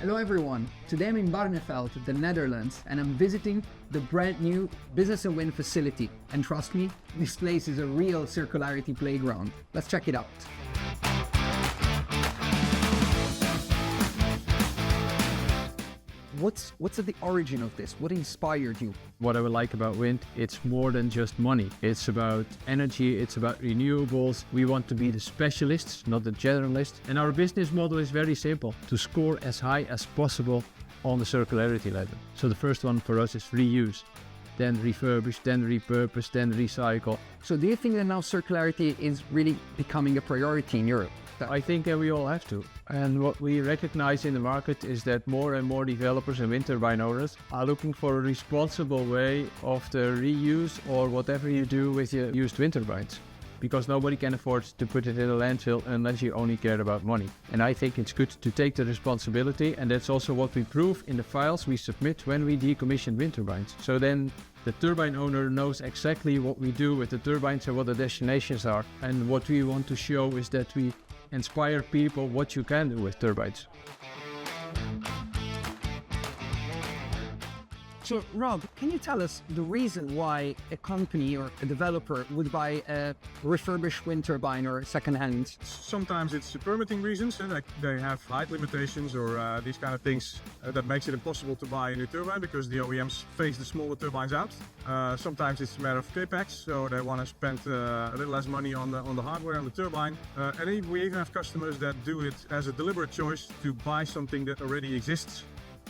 Hello everyone, today I'm in Barneveld, the Netherlands, and I'm visiting the brand new Business and Wind facility. And trust me, this place is a real circularity playground. Let's check it out. What's at the origin of this? What inspired you? What I would like about wind, it's more than just money. It's about energy, it's about renewables. We want to be the specialists, not the generalists. And our business model is very simple, to score as high as possible on the circularity ladder. So the first one for us is reuse, then refurbish, then repurpose, then recycle. So do you think that now circularity is really becoming a priority in Europe? I think that we all have to. And what we recognize in the market is that more and more developers and wind turbine owners are looking for a responsible way of the reuse or whatever you do with your used wind turbines. Because nobody can afford to put it in a landfill unless you only care about money. And I think it's good to take the responsibility, and that's also what we prove in the files we submit when we decommission wind turbines. So then the turbine owner knows exactly what we do with the turbines and what the destinations are. And what we want to show is that we inspire people what you can do with turbines. So Rob, can you tell us the reason why a company or a developer would buy a refurbished wind turbine or second-hand? Sometimes it's permitting reasons, like they have height limitations or these kind of things that makes it impossible to buy a new turbine because the OEMs phase the smaller turbines out. Sometimes it's a matter of capex, so they want to spend a little less money on the hardware on the turbine. And we even have customers that do it as a deliberate choice to buy something that already exists.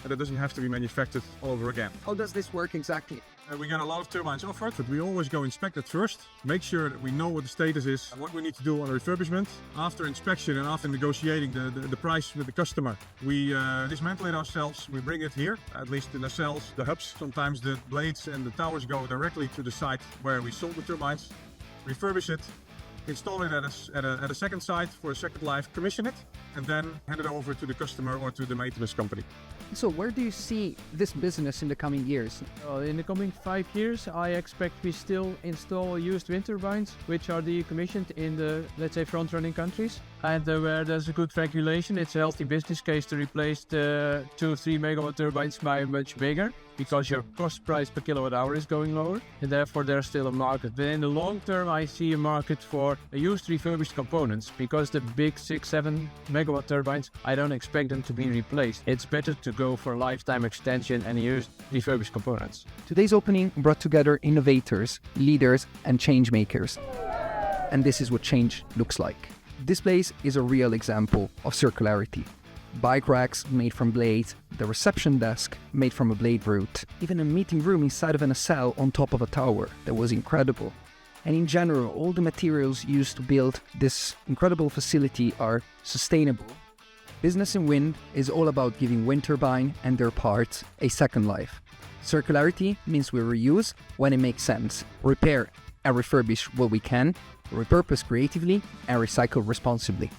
And it doesn't have to be manufactured all over again. How does this work exactly? We get a lot of turbines offered, but we always go inspect it first, make sure that we know what the status is and what we need to do on refurbishment. After inspection and after negotiating the price with the customer, we dismantle it ourselves, we bring it here, at least in the cells, the hubs. Sometimes the blades and the towers go directly to the site where we sold the turbines, refurbish it, install it at a second site for a second life, commission it, and then hand it over to the customer or to the maintenance company. So where do you see this business in the coming years? In the coming 5 years, I expect we still install used wind turbines, which are decommissioned in the, let's say, front-running countries. And where there's a good regulation, it's a healthy business case to replace the 2-3 megawatt turbines by much bigger, because your cost price per kilowatt hour is going lower, and therefore there's still a market. But in the long term, I see a market for used refurbished components, because the big 6-7 megawatt turbines, I don't expect them to be replaced. It's better to go for lifetime extension and use refurbished components. Today's opening brought together innovators, leaders, and change makers. And this is what change looks like. This place is a real example of circularity. Bike racks made from blades, the reception desk made from a blade root, even a meeting room inside of a nacelle on top of a tower. That was incredible. And in general, all the materials used to build this incredible facility are sustainable. Business in wind is all about giving wind turbine and their parts a second life. Circularity means we reuse when it makes sense, repair and refurbish what we can, repurpose creatively, and recycle responsibly.